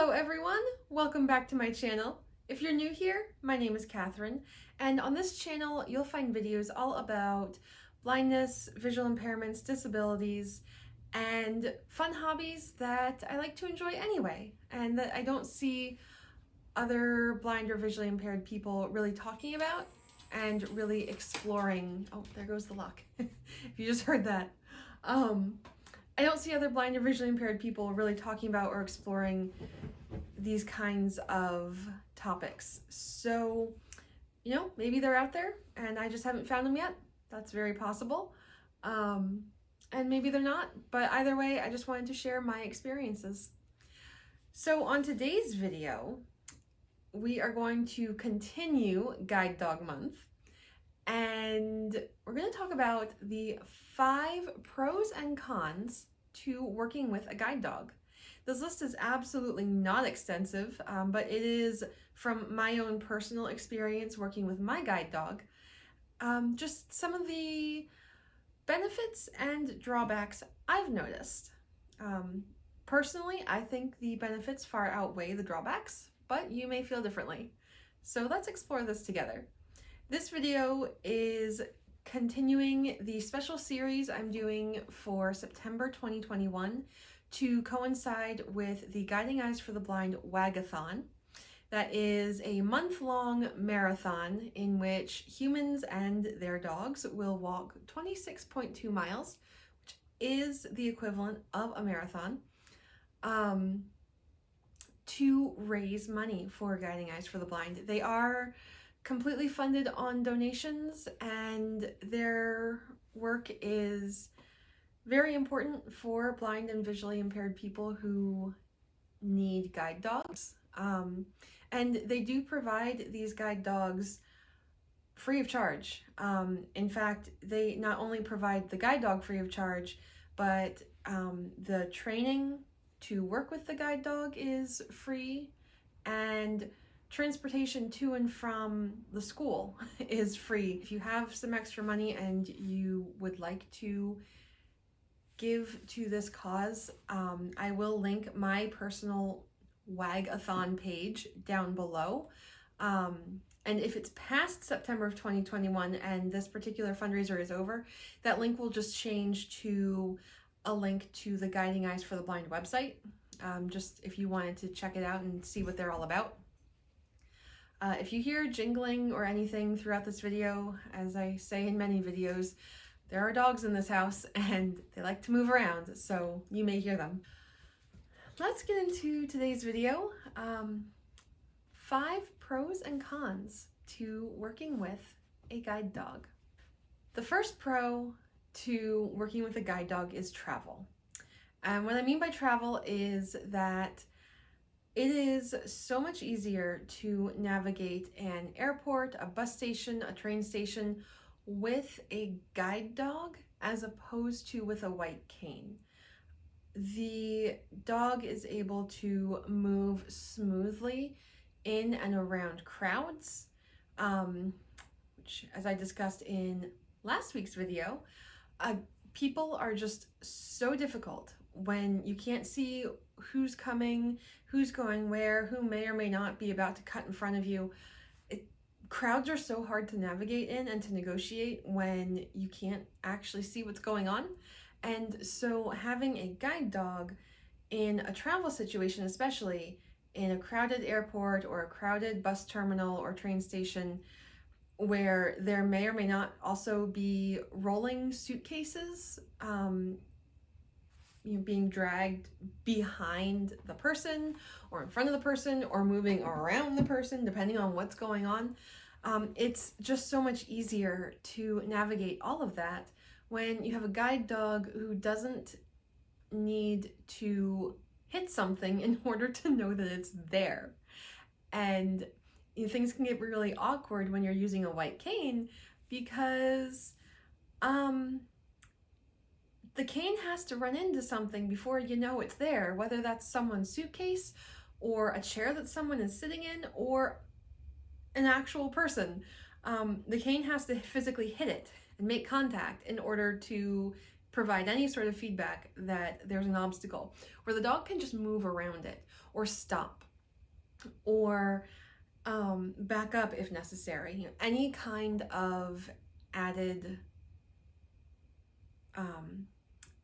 Hello everyone, welcome back to my channel. If you're new here, my name is Catherine, and on this channel you'll find videos all about blindness, visual impairments, disabilities, and fun hobbies that I like to enjoy anyway, and that I don't see other blind or visually impaired people really talking about and really exploring. Oh, there goes the lock. If you just heard that. I don't see other blind or visually impaired people really talking about or exploring these kinds of topics. So, maybe they're out there and I just haven't found them yet. That's very possible. And maybe they're not, but either way, I just wanted to share my experiences. So on today's video, we are going to continue Guide Dog Month, and we're going to talk about the 5 pros and cons to working with a guide dog. This list is absolutely not extensive, but it is from my own personal experience working with my guide dog. Just some of the benefits and drawbacks I've noticed. Personally, I think the benefits far outweigh the drawbacks, but you may feel differently. So let's explore this together. This video is continuing the special series I'm doing for September 2021 to coincide with the Guiding Eyes for the Blind wag-a-thon. That is a month-long marathon in which humans and their dogs will walk 26.2 miles, which is the equivalent of a marathon, to raise money for Guiding Eyes for the Blind. They are completely funded on donations, and their work is very important for blind and visually impaired people who need guide dogs. And they do provide these guide dogs free of charge. In fact, they not only provide the guide dog free of charge, but the training to work with the guide dog is free, and transportation to and from the school is free. If you have some extra money and you would like to give to this cause, I will link my personal wag-a-thon page down below. And if it's past September of 2021 and this particular fundraiser is over, that link will just change to a link to the Guiding Eyes for the Blind website, just if you wanted to check it out and see what they're all about. If you hear jingling or anything throughout this video, as I say in many videos, there are dogs in this house and they like to move around, so you may hear them. Let's get into today's video. 5 pros and cons to working with a guide dog. The first pro to working with a guide dog is travel. And what I mean by travel is that it is so much easier to navigate an airport, a bus station, a train station with a guide dog as opposed to with a white cane. The dog is able to move smoothly in and around crowds, which, as I discussed in last week's video, people are just so difficult when you can't see who's coming, who's going where, who may or may not be about to cut in front of you. Crowds are so hard to navigate in and to negotiate when you can't actually see what's going on. And so having a guide dog in a travel situation, especially in a crowded airport or a crowded bus terminal or train station, where there may or may not also be rolling suitcases, being dragged behind the person or in front of the person or moving around the person, depending on what's going on. It's just so much easier to navigate all of that when you have a guide dog who doesn't need to hit something in order to know that it's there. And things can get really awkward when you're using a white cane because the cane has to run into something before you know it's there, whether that's someone's suitcase or a chair that someone is sitting in or an actual person. The cane has to physically hit it and make contact in order to provide any sort of feedback that there's an obstacle, where the dog can just move around it. or stop, or back up if necessary. You know, any kind of added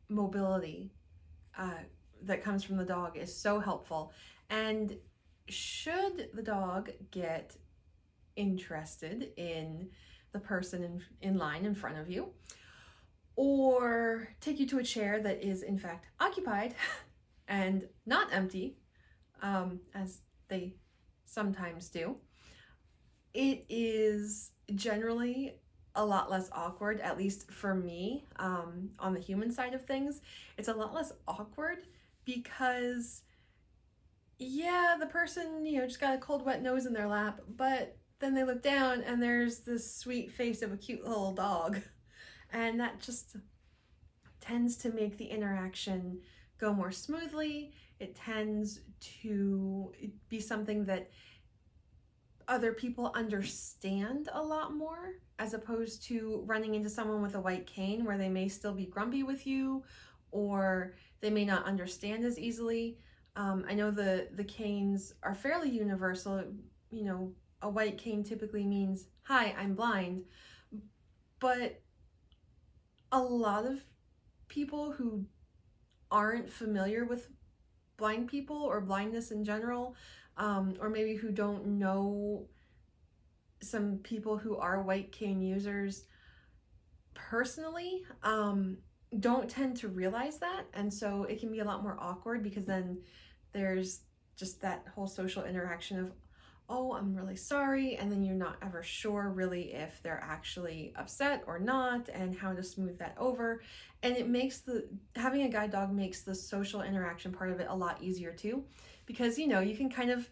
mobility that comes from the dog is so helpful. And should the dog get interested in the person in line in front of you, or take you to a chair that is in fact occupied and not empty, as they sometimes do, it is generally a lot less awkward, at least for me, on the human side of things. It's a lot less awkward because, yeah, the person, you know, just got a cold, wet nose in their lap, but then they look down and there's this sweet face of a cute little dog. And that just tends to make the interaction go more smoothly. It tends to be something that other people understand a lot more, as opposed to running into someone with a white cane where they may still be grumpy with you, or they may not understand as easily. I know the canes are fairly universal. You know, a white cane typically means, hi, I'm blind. But a lot of people who aren't familiar with blind people or blindness in general, or maybe who don't know some people who are white cane users personally, don't tend to realize that. And so it can be a lot more awkward, because then there's just that whole social interaction of, oh, I'm really sorry, and then you're not ever sure really if they're actually upset or not, and how to smooth that over. And it makes having a guide dog makes the social interaction part of it a lot easier too, because, you know, you can kind of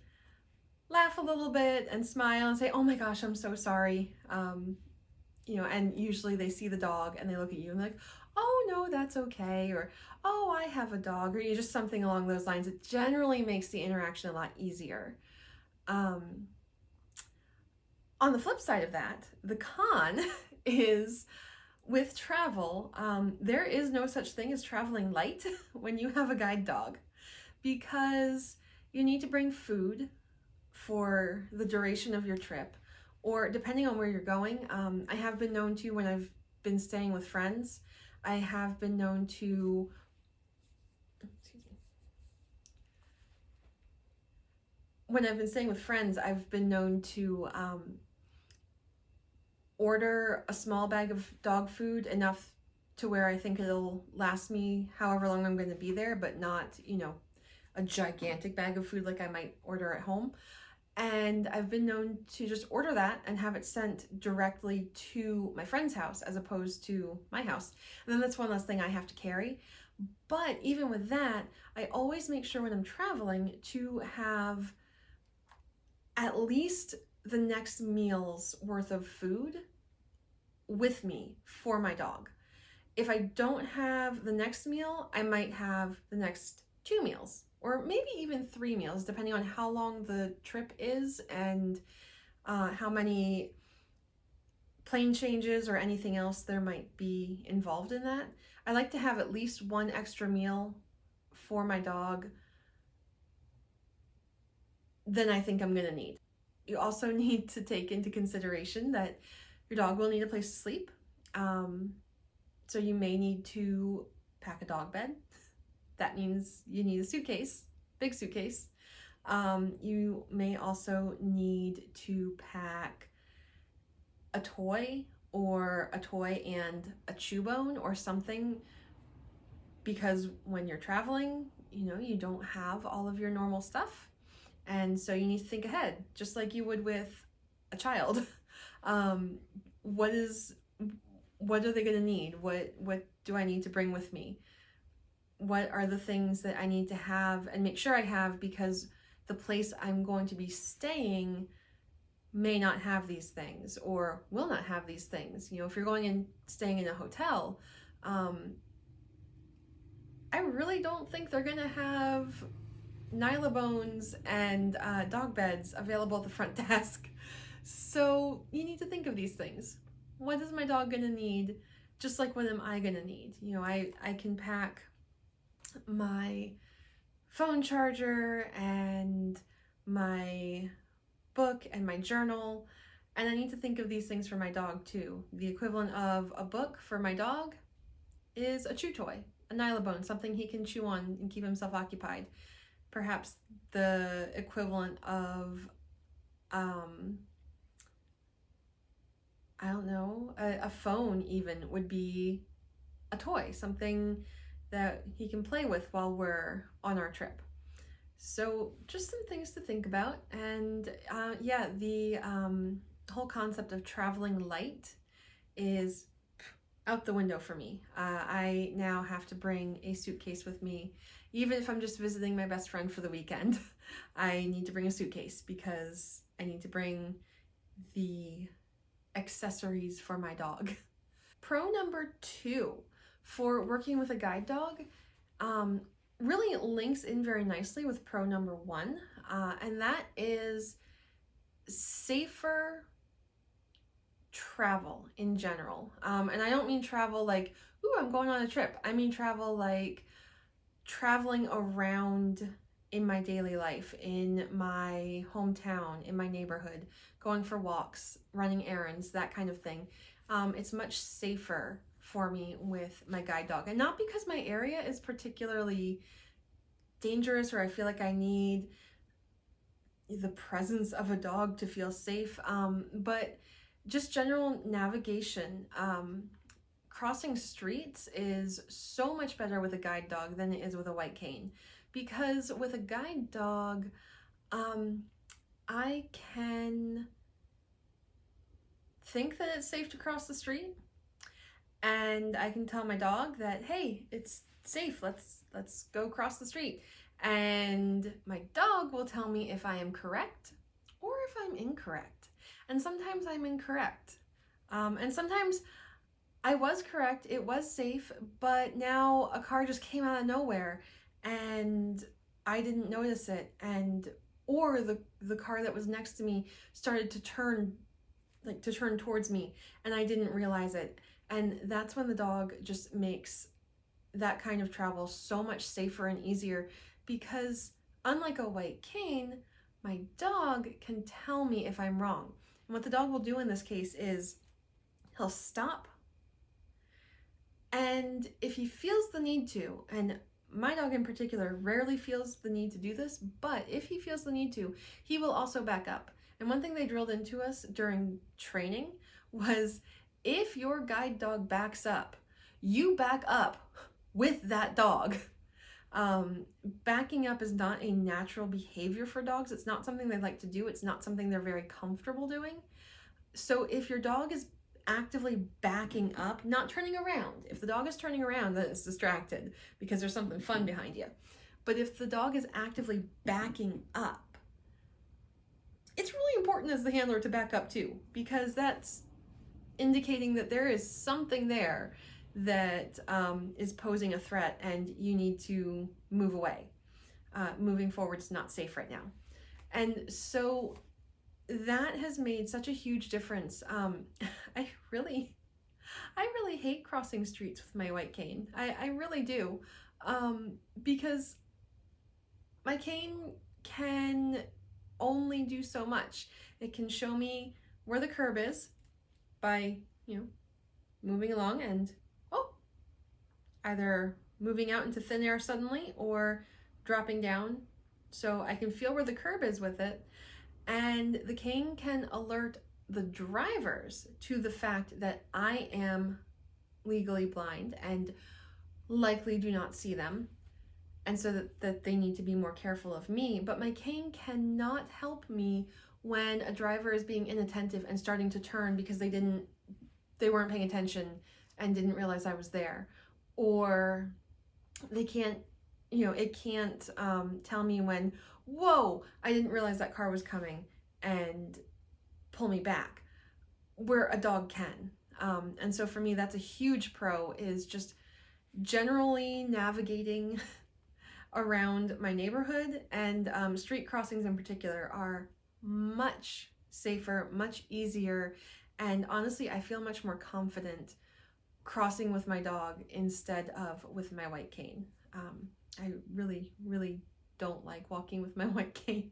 laugh a little bit and smile and say, oh my gosh, I'm so sorry. You know, and usually they see the dog and they look at you and like, oh no, that's okay, or oh, I have a dog, or just something along those lines. It generally makes the interaction a lot easier. On the flip side of that, the con is with travel, there is no such thing as traveling light when you have a guide dog, because you need to bring food for the duration of your trip, or depending on where you're going. I have been known to, when I've been staying with friends, I have been known to, when I've been staying with friends, I've been known to order a small bag of dog food, enough to where I think it'll last me however long I'm going to be there, but not, you know, a gigantic bag of food like I might order at home. And I've been known to just order that and have it sent directly to my friend's house as opposed to my house. And then that's one less thing I have to carry. But even with that, I always make sure when I'm traveling to have at least the next meal's worth of food with me for my dog. If I don't have the next meal, I might have the next 2 meals, or maybe even 3 meals, depending on how long the trip is and how many plane changes or anything else there might be involved in that. I like to have at least 1 extra meal for my dog than I think I'm gonna need. You also need to take into consideration that your dog will need a place to sleep. So you may need to pack a dog bed. That means you need a suitcase, big suitcase. You may also need to pack a toy, or a toy and a chew bone or something, because when you're traveling, you know, you don't have all of your normal stuff. And so you need to think ahead, just like you would with a child. What are they gonna need? What do I need to bring with me? What are the things that I need to have and make sure I have, because the place I'm going to be staying may not have these things or will not have these things. You know, if you're going and staying in a hotel, I really don't think they're gonna have Nylabones and dog beds available at the front desk. So you need to think of these things. What is my dog gonna need? Just like what am I gonna need? You know, I can pack my phone charger and my book and my journal. And I need to think of these things for my dog too. The equivalent of a book for my dog is a chew toy, a nylabone, something he can chew on and keep himself occupied. Perhaps the equivalent of, I don't know, a phone even would be a toy, something that he can play with while we're on our trip. So just some things to think about. And yeah, the whole concept of traveling light is out the window for me. I now have to bring a suitcase with me, even if I'm just visiting my best friend for the weekend. I need to bring a suitcase because I need to bring the accessories for my dog. Pro number 2 for working with a guide dog really links in very nicely with pro number 1, and that is safer travel in general. And I don't mean travel like, ooh, I'm going on a trip. I mean travel like traveling around in my daily life, in my hometown, in my neighborhood, going for walks, running errands, that kind of thing. It's much safer for me with my guide dog. And not because my area is particularly dangerous or I feel like I need the presence of a dog to feel safe, but just general navigation. Crossing streets is so much better with a guide dog than it is with a white cane, because with a guide dog, I can think that it's safe to cross the street, and I can tell my dog that, hey, it's safe, let's go cross the street. And my dog will tell me if I am correct or if I'm incorrect. And sometimes I'm incorrect. And sometimes I was correct, it was safe, but now a car just came out of nowhere and I didn't notice it, or the car that was next to me started to turn towards me and I didn't realize it. And that's when the dog just makes that kind of travel so much safer and easier, because unlike a white cane, my dog can tell me if I'm wrong. And what the dog will do in this case is he'll stop, and if he feels the need to, and my dog in particular rarely feels the need to do this, but if he feels the need to, he will also back up. And one thing they drilled into us during training was, if your guide dog backs up, you back up with that dog. Backing up is not a natural behavior for dogs. It's not something they like to do. It's not something they're very comfortable doing. So if your dog is actively backing up, not turning around. If the dog is turning around, then it's distracted because there's something fun behind you. But if the dog is actively backing up, it's really important as the handler to back up too, because that's indicating that there is something there that is posing a threat and you need to move away. Moving forward is not safe right now. And so that has made such a huge difference. I really hate crossing streets with my white cane. I really do, because my cane can only do so much. It can show me where the curb is by, moving along and, either moving out into thin air suddenly or dropping down, so I can feel where the curb is with it. And the cane can alert the drivers to the fact that I am legally blind and likely do not see them, and so that they need to be more careful of me. But my cane cannot help me when a driver is being inattentive and starting to turn because they weren't paying attention and didn't realize I was there. Or they can't, it can't tell me when, whoa, I didn't realize that car was coming, and pull me back, where a dog can. And so for me, that's a huge pro, is just generally navigating around my neighborhood, and street crossings in particular are much safer, much easier, and honestly, I feel much more confident crossing with my dog instead of with my white cane. I really don't like walking with my wet cane.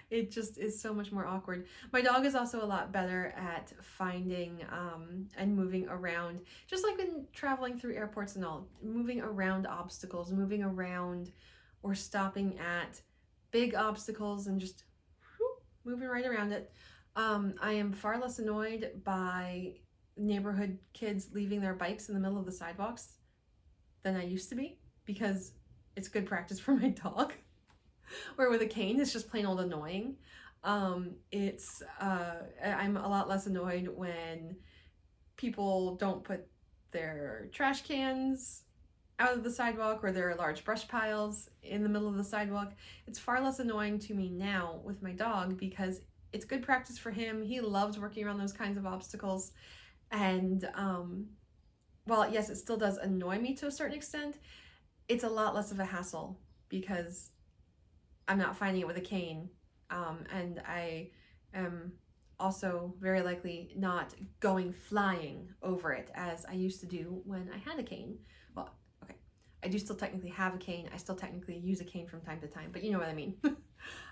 It just is so much more awkward. My dog is also a lot better at finding and moving around, just like when traveling through airports and all, moving around obstacles, moving around or stopping at big obstacles and just whoop, moving right around it. I am far less annoyed by neighborhood kids leaving their bikes in the middle of the sidewalks than I used to be, because it's good practice for my dog. Where with a cane, it's just plain old annoying. I'm a lot less annoyed when people don't put their trash cans out of the sidewalk, or there are large brush piles in the middle of the sidewalk. It's far less annoying to me now with my dog because it's good practice for him. He loves working around those kinds of obstacles. And while yes, it still does annoy me to a certain extent, it's a lot less of a hassle because I'm not finding it with a cane. And I am also very likely not going flying over it as I used to do when I had a cane. Well, okay, I do still technically have a cane. I still technically use a cane from time to time, but you know what I mean.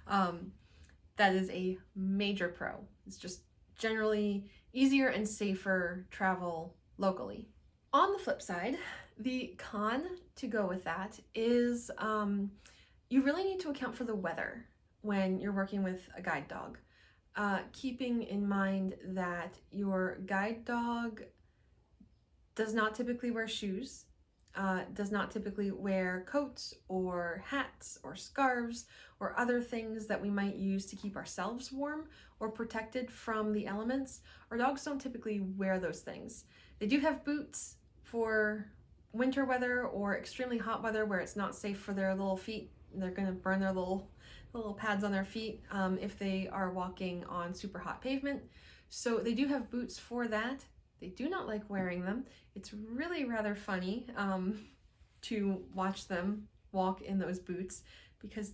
That is a major pro. It's just generally easier and safer travel locally. On the flip side, the con to go with that is you really need to account for the weather when you're working with a guide dog. Keeping in mind that your guide dog does not typically wear shoes, does not typically wear coats or hats or scarves or other things that we might use to keep ourselves warm or protected from the elements. Our dogs don't typically wear those things. They do have boots for winter weather or extremely hot weather where it's not safe for their little feet. They're going to burn their little pads on their feet if they are walking on super hot pavement. So they do have boots for that. They do not like wearing them. It's really rather funny to watch them walk in those boots because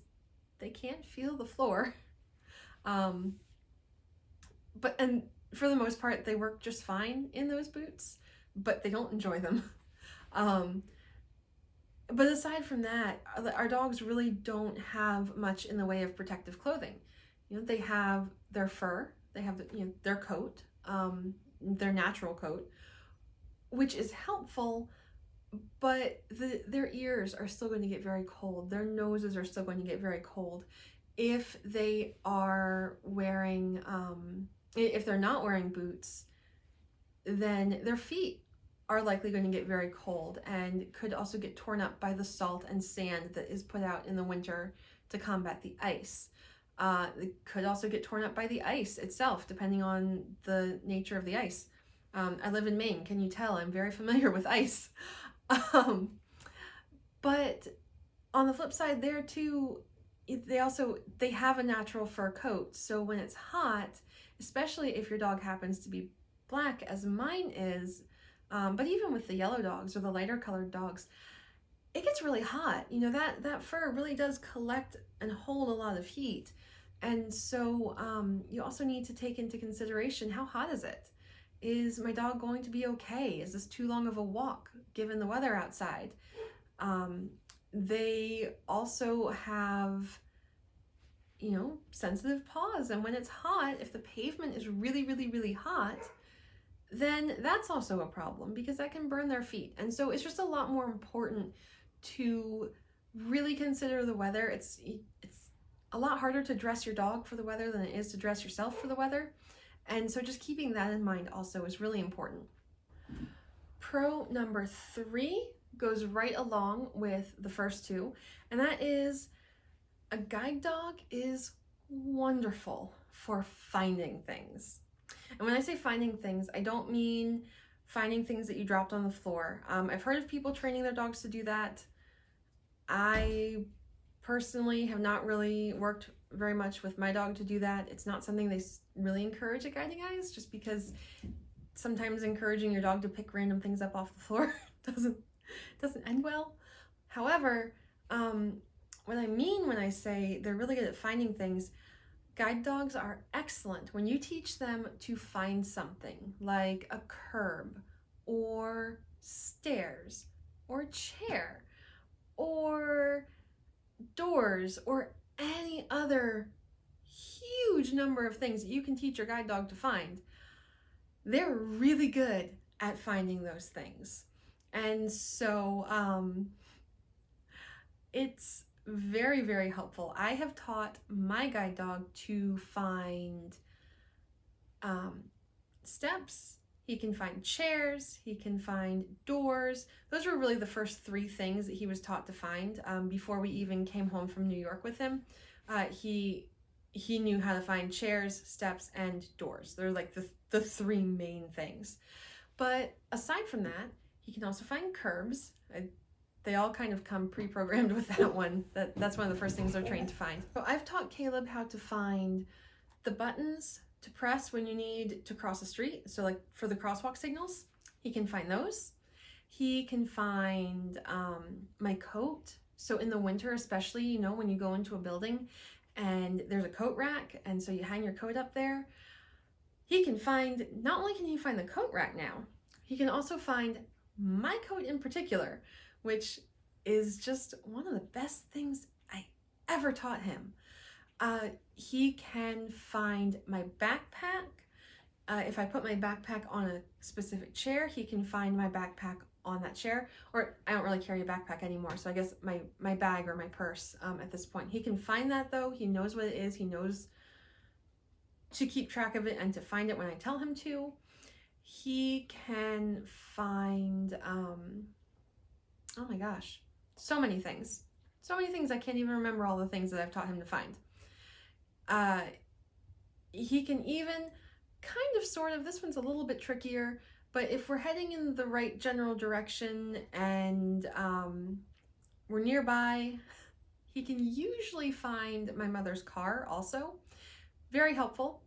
they can't feel the floor. And for the most part, they work just fine in those boots, but they don't enjoy them. But aside from that, our dogs really don't have much in the way of protective clothing. You know, they have their fur, they have their coat, their natural coat, which is helpful, but their ears are still going to get very cold. Their noses are still going to get very cold. If they are wearing, if they're not wearing boots, then their feet are likely going to get very cold and could also get torn up by the salt and sand that is put out in the winter to combat the ice. It could also get torn up by the ice itself, depending on the nature of the ice. I live in Maine. Can you tell? I'm very familiar with ice. But on the flip side there too, they have a natural fur coat. So when it's hot, especially if your dog happens to be black as mine is, but even with the yellow dogs or the lighter colored dogs, it gets really hot. You know, that fur really does collect and hold a lot of heat. And so you also need to take into consideration, how hot is it? Is my dog going to be okay? Is this too long of a walk given the weather outside? They also have, sensitive paws. And when it's hot, if the pavement is really, really, really hot, then that's also a problem because that can burn their feet. And so it's just a lot more important to really consider the weather. It's a lot harder to dress your dog for the weather than it is to dress yourself for the weather. And so just keeping that in mind also is really important. Pro number 3 goes right along with the first two, and that is a guide dog is wonderful for finding things. And when I say finding things, I don't mean finding things that you dropped on the floor. I've heard of people training their dogs to do that. I personally have not really worked very much with my dog to do that. It's not something they really encourage at guiding eyes, just because sometimes encouraging your dog to pick random things up off the floor doesn't end well. However, what I mean when I say they're really good at finding things, guide dogs are excellent when you teach them to find something like a curb or stairs or chair or doors, or any other huge number of things that you can teach your guide dog to find, they're really good at finding those things. And so it's very, very helpful. I have taught my guide dog to find steps. He can find chairs, he can find doors. Those were really the first three things that he was taught to find before we even came home from New York with him. He knew how to find chairs, steps, and doors. They're like the three main things. But aside from that, he can also find curbs. They all kind of come pre-programmed with that one. That's one of the first things they're trained to find. So I've taught Caleb how to find the buttons to press when you need to cross the street. So like for the crosswalk signals, he can find those. He can find my coat. So in the winter, especially, you know, when you go into a building and there's a coat rack, and so you hang your coat up there, he can find, not only can he find the coat rack now, he can also find my coat in particular, which is just one of the best things I ever taught him. He can find my backpack. If I put my backpack on a specific chair, he can find my backpack on that chair. Or I don't really carry a backpack anymore, so I guess my bag or my purse at this point. He can find that though. He knows what it is. He knows to keep track of it and to find it when I tell him to. He can find, oh my gosh, so many things. So many things I can't even remember all the things that I've taught him to find. He can even kind of sort of, this one's a little bit trickier, but if we're heading in the right general direction and we're nearby, he can usually find my mother's car also. Very helpful.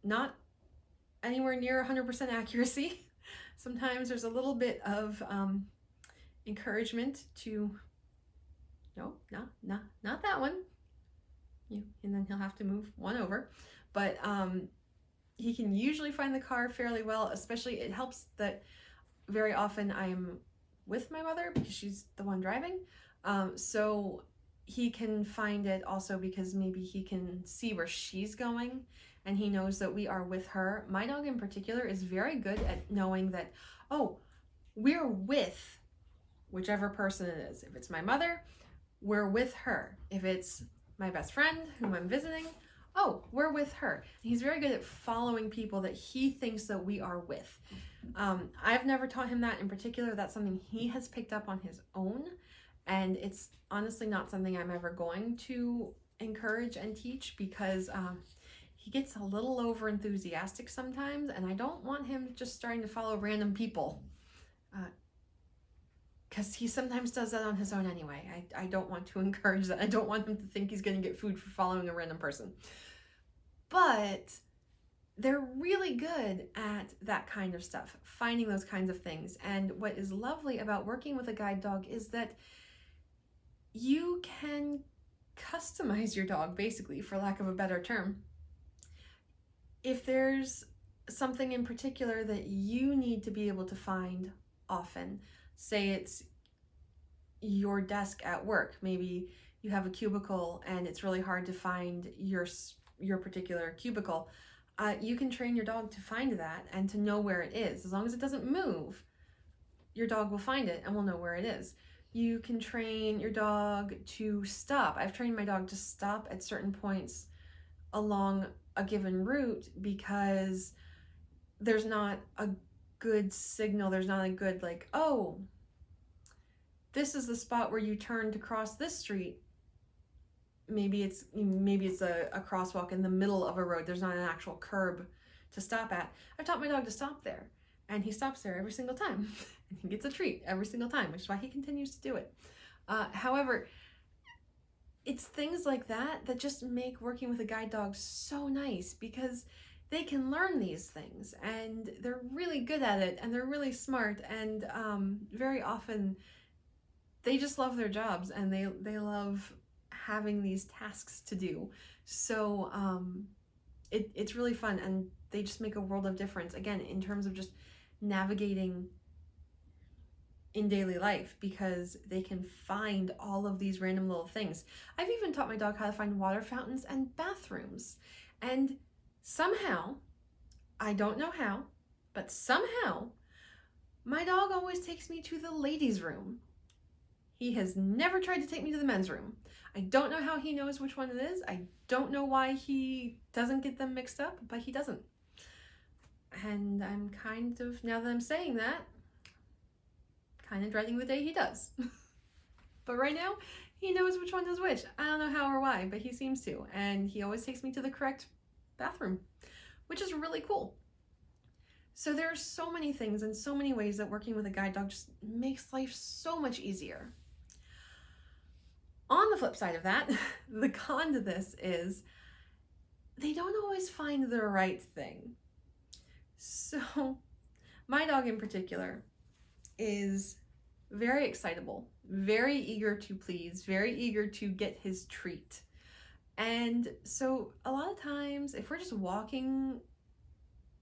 Not anywhere near 100% accuracy. Sometimes there's a little bit of encouragement to, no, not that one. And then he'll have to move one over. But he can usually find the car fairly well, especially it helps that very often I'm with my mother because she's the one driving. So he can find it also because maybe he can see where she's going and he knows that we are with her. My dog in particular is very good at knowing that, oh, we're with whichever person it is. If it's my mother, we're with her. If it's my best friend whom I'm visiting, oh, we're with her. He's very good at following people that he thinks that we are with. I've never taught him that in particular. That's something he has picked up on his own, and it's honestly not something I'm ever going to encourage and teach because he gets a little over enthusiastic sometimes, and I don't want him just starting to follow random people because he sometimes does that on his own anyway. I don't want to encourage that. I don't want him to think he's going to get food for following a random person. But they're really good at that kind of stuff, finding those kinds of things. And what is lovely about working with a guide dog is that you can customize your dog, basically, for lack of a better term. If there's something in particular that you need to be able to find often, say it's your desk at work, maybe you have a cubicle and it's really hard to find your particular cubicle, you can train your dog to find that and to know where it is. As long as it doesn't move, your dog will find it and will know where it is. You can train your dog to stop. I've trained my dog to stop at certain points along a given route because there's not a good signal. There's not a good, like, oh, this is the spot where you turn to cross this street. Maybe it's a crosswalk in the middle of a road. There's not an actual curb to stop at. I've taught my dog to stop there, and he stops there every single time. And he gets a treat every single time, which is why he continues to do it. However, it's things like that that just make working with a guide dog so nice because they can learn these things and they're really good at it and they're really smart, and very often they just love their jobs and they love having these tasks to do. So it's really fun, and they just make a world of difference, again, in terms of just navigating in daily life because they can find all of these random little things. I've even taught my dog how to find water fountains and bathrooms. And somehow, I don't know how, but somehow, my dog always takes me to the ladies' room. He has never tried to take me to the men's room. I don't know how he knows which one it is. I don't know why he doesn't get them mixed up, but he doesn't. And I'm kind of, now that I'm saying that, kind of dreading the day he does. But right now, he knows which one does which. I don't know how or why, but he seems to. And he always takes me to the correct bathroom, which is really cool. So there are so many things and so many ways that working with a guide dog just makes life so much easier. On the flip side of that, the con to this is they don't always find the right thing. So my dog in particular is very excitable, very eager to please, very eager to get his treat. And so a lot of times if we're just walking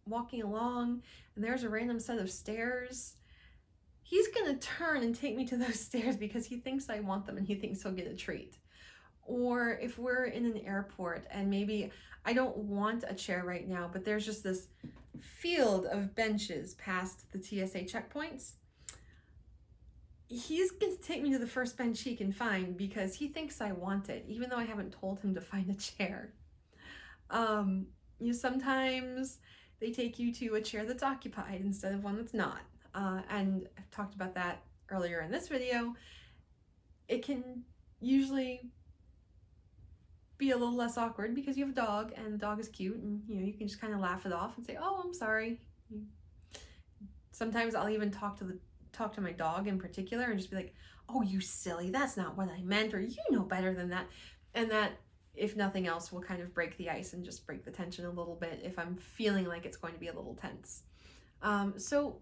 along and there's a random set of stairs, he's gonna turn and take me to those stairs because he thinks I want them and he thinks he'll get a treat. Or if we're in an airport and maybe I don't want a chair right now, but there's just this field of benches past the TSA checkpoints, he's going to take me to the first bench he can find because he thinks I want it, even though I haven't told him to find a chair. Sometimes they take you to a chair that's occupied instead of one that's not. And I've talked about that earlier in this video. It can usually be a little less awkward because you have a dog and the dog is cute and you can just kind of laugh it off and say, oh, I'm sorry. Sometimes I'll even talk to my dog in particular and just be like, oh, you silly, that's not what I meant, or you know better than that. And that, if nothing else, will kind of break the ice and just break the tension a little bit if I'm feeling like it's going to be a little tense. So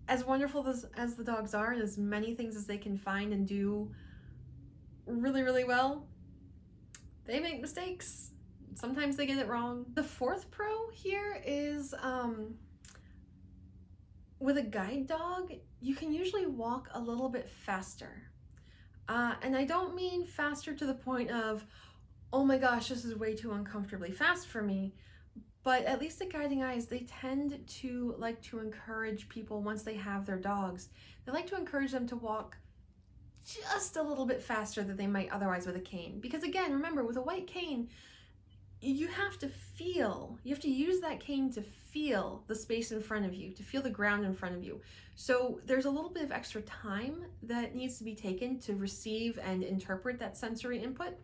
as wonderful as the dogs are and as many things as they can find and do really, really well, they make mistakes. Sometimes they get it wrong. The fourth pro here is with a guide dog, you can usually walk a little bit faster. And I don't mean faster to the point of, oh my gosh, this is way too uncomfortably fast for me. But at least at Guiding Eyes, they tend to like to encourage people once they have their dogs. They like to encourage them to walk just a little bit faster than they might otherwise with a cane. Because again, remember, with a white cane, you have to use that cane to feel the space in front of you, to feel the ground in front of you. So there's a little bit of extra time that needs to be taken to receive and interpret that sensory input.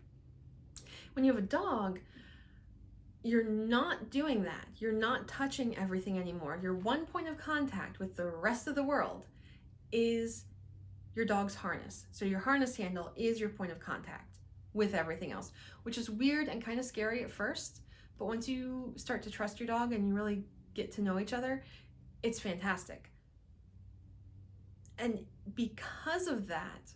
When you have a dog, you're not doing that. You're not touching everything anymore. Your one point of contact with the rest of the world is your dog's harness. So your harness handle is your point of contact with everything else, which is weird and kind of scary at first, but once you start to trust your dog and you really get to know each other, it's fantastic. And because of that,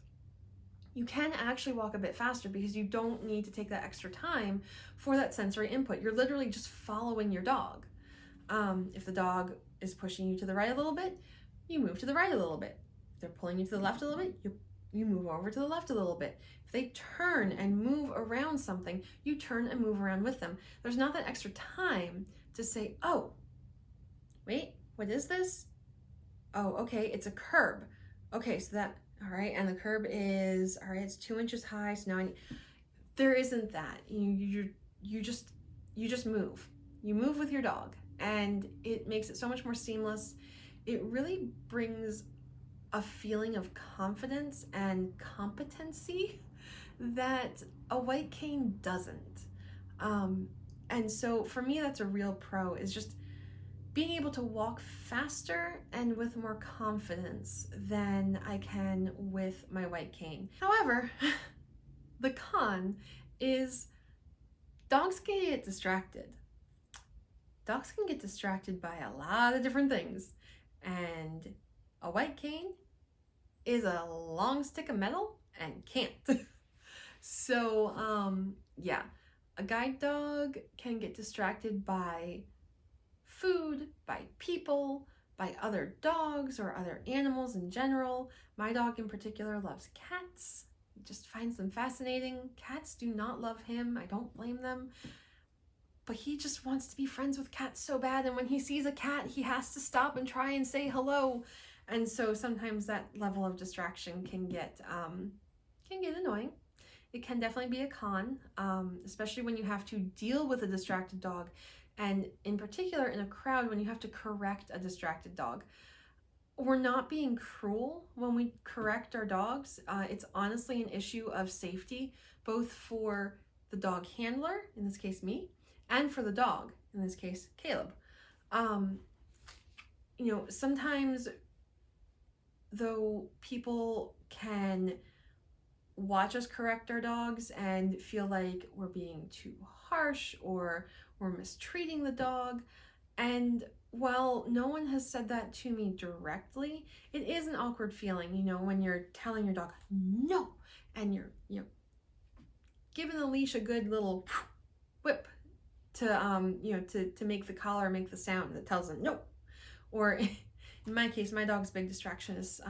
you can actually walk a bit faster because you don't need to take that extra time for that sensory input. You're literally just following your dog. If the dog is pushing you to the right a little bit, you move to the right a little bit. If they're pulling you to the left a little bit, you move over to the left a little bit. If they turn and move around something, you turn and move around with them. There's not that extra time to say, oh, wait, what is this? Oh, okay, it's a curb. Okay, so that, all right, and the curb is, all right, it's 2 inches high, so now there isn't that. You just move. You move with your dog, and it makes it so much more seamless. It really brings a feeling of confidence and competency that a white cane doesn't. And so for me, that's a real pro, is just being able to walk faster and with more confidence than I can with my white cane. However, the con is dogs can get distracted. Dogs can get distracted by a lot of different things, and a white cane is a long stick of metal and can't. So yeah, a guide dog can get distracted by food, by people, by other dogs or other animals in general. My dog in particular loves cats. He just finds them fascinating. Cats do not love him. I don't blame them. But he just wants to be friends with cats so bad. And when he sees a cat, he has to stop and try and say hello. And so sometimes that level of distraction can get annoying. It can definitely be a con, especially when you have to deal with a distracted dog. And in particular, in a crowd, when you have to correct a distracted dog. We're not being cruel when we correct our dogs. It's honestly an issue of safety, both for the dog handler, in this case me, and for the dog, in this case Caleb. Sometimes though people can watch us correct our dogs and feel like we're being too harsh or we're mistreating the dog. And while no one has said that to me directly, it is an awkward feeling, when you're telling your dog no, and you're giving the leash a good little whip to make the collar make the sound that tells them no. Or in my case, my dog's big distraction is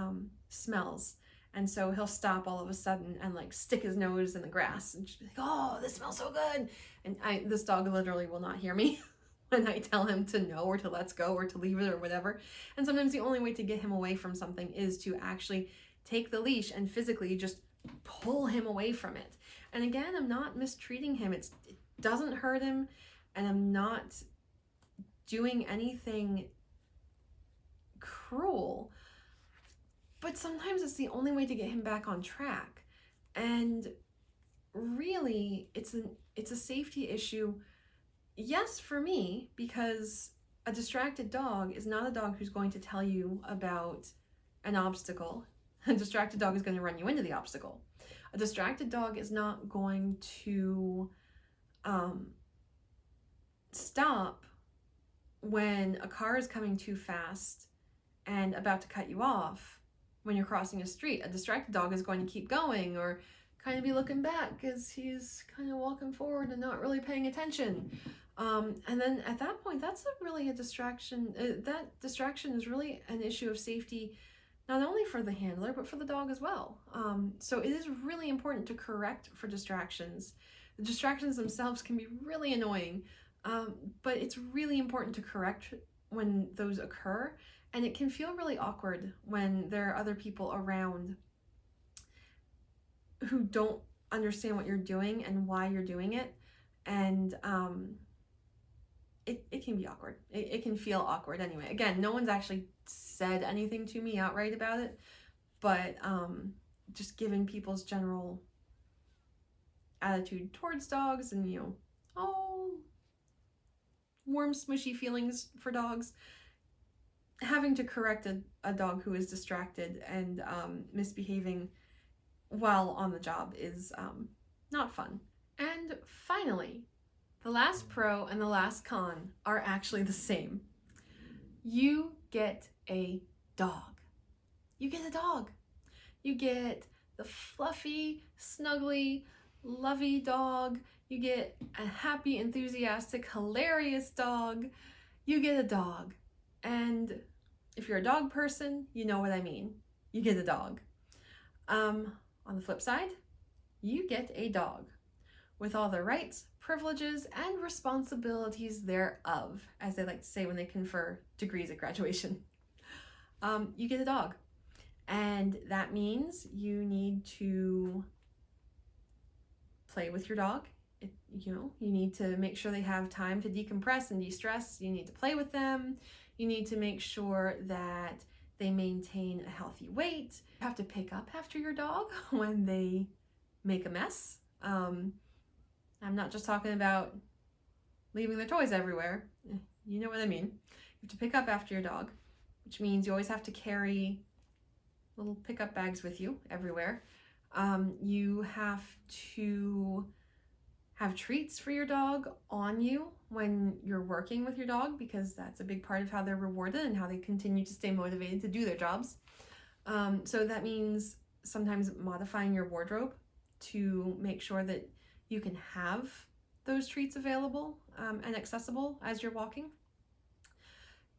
smells. And so he'll stop all of a sudden and like stick his nose in the grass and just be like, oh, this smells so good. And this dog literally will not hear me when I tell him to no or to let's go or to leave it or whatever. And sometimes the only way to get him away from something is to actually take the leash and physically just pull him away from it. And again, I'm not mistreating him. It doesn't hurt him, and I'm not doing anything cruel. But sometimes it's the only way to get him back on track. And really, it's a safety issue, yes, for me, because a distracted dog is not a dog who's going to tell you about an obstacle. A distracted dog is going to run you into the obstacle. A distracted dog is not going to stop when a car is coming too fast and about to cut you off. When you're crossing a street, a distracted dog is going to keep going or kind of be looking back because he's kind of walking forward and not really paying attention. And then at that point, that's really a distraction. That distraction is really an issue of safety, not only for the handler, but for the dog as well. So it is really important to correct for distractions. The distractions themselves can be really annoying, but it's really important to correct when those occur. And it can feel really awkward when there are other people around who don't understand what you're doing and why you're doing it. And it can be awkward. It can feel awkward anyway. Again, no one's actually said anything to me outright about it, but just given people's general attitude towards dogs and, warm, smushy feelings for dogs, having to correct a dog who is distracted and misbehaving while on the job is not fun. And finally, the last pro and the last con are actually the same. You get a dog. You get a dog. You get the fluffy, snuggly, lovey dog. You get a happy, enthusiastic, hilarious dog. You get a dog. And if you're a dog person, you know what I mean. You get a dog. On the flip side, you get a dog with all the rights, privileges, and responsibilities thereof, as they like to say when they confer degrees at graduation. You get a dog. And that means you need to play with your dog. You need to make sure they have time to decompress and de-stress. You need to play with them. You need to make sure that they maintain a healthy weight. You have to pick up after your dog when they make a mess. I'm not just talking about leaving their toys everywhere. You know what I mean. You have to pick up after your dog, which means you always have to carry little pickup bags with you everywhere. You have to have treats for your dog on you when you're working with your dog, because that's a big part of how they're rewarded and how they continue to stay motivated to do their jobs. So that means sometimes modifying your wardrobe to make sure that you can have those treats available and accessible as you're walking.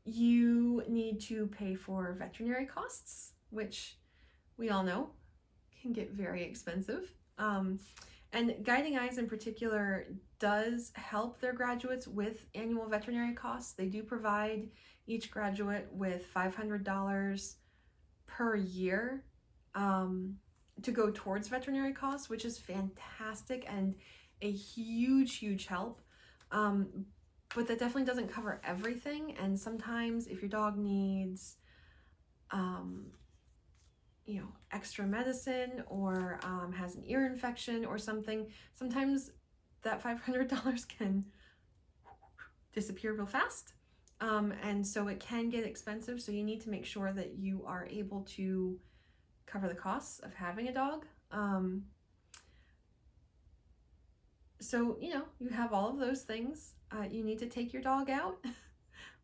you need to pay for veterinary costs, which we all know can get very expensive. And Guiding Eyes in particular does help their graduates with annual veterinary costs. They do provide each graduate with $500 per year to go towards veterinary costs, which is fantastic and a huge help. But that definitely doesn't cover everything. And sometimes if your dog needs extra medicine or has an ear infection or something, sometimes that $500 can disappear real fast. And so it can get expensive. So you need to make sure that you are able to cover the costs of having a dog. So, you have all of those things. You need to take your dog out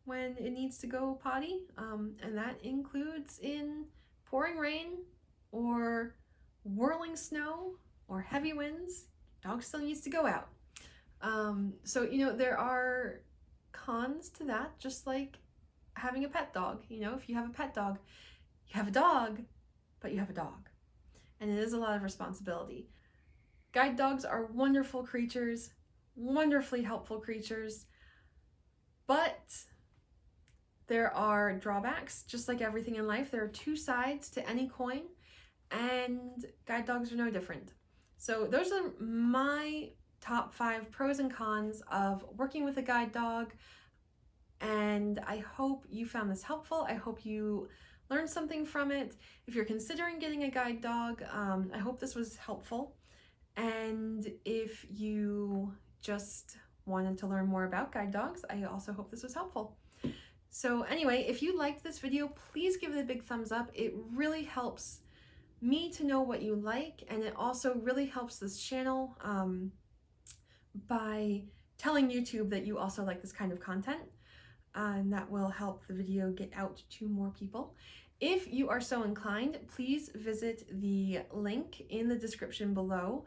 when it needs to go potty. And that includes in pouring rain or whirling snow or heavy winds. Dog still needs to go out. So there are cons to that, just like having a pet dog. If you have a pet dog, you have a dog, but you have a dog, and it is a lot of responsibility. Guide dogs are wonderful creatures, wonderfully helpful creatures, but there are drawbacks. Just like everything in life, there are two sides to any coin, and guide dogs are no different. So those are my top 5 pros and cons of working with a guide dog, and I hope you found this helpful. I hope you learned something from it. If you're considering getting a guide dog, I hope this was helpful. And if you just wanted to learn more about guide dogs, I also hope this was helpful. So anyway, if you liked this video, please give it a big thumbs up. It really helps me to know what you like, and it also really helps this channel by telling YouTube that you also like this kind of content, and that will help the video get out to more people. If you are so inclined, please visit the link in the description below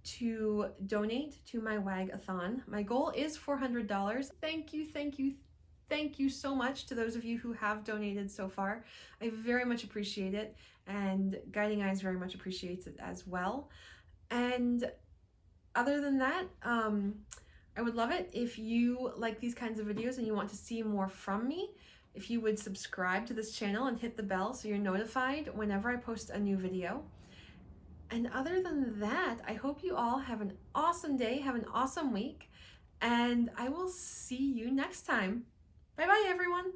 to donate to my wag-a-thon. My goal is $400. Thank you so much to those of you who have donated so far. I very much appreciate it, and Guiding Eyes very much appreciates it as well. And other than that, I would love it if you like these kinds of videos and you want to see more from me, if you would subscribe to this channel and hit the bell so you're notified whenever I post a new video. And other than that, I hope you all have an awesome day, have an awesome week, and I will see you next time. Bye-bye, everyone.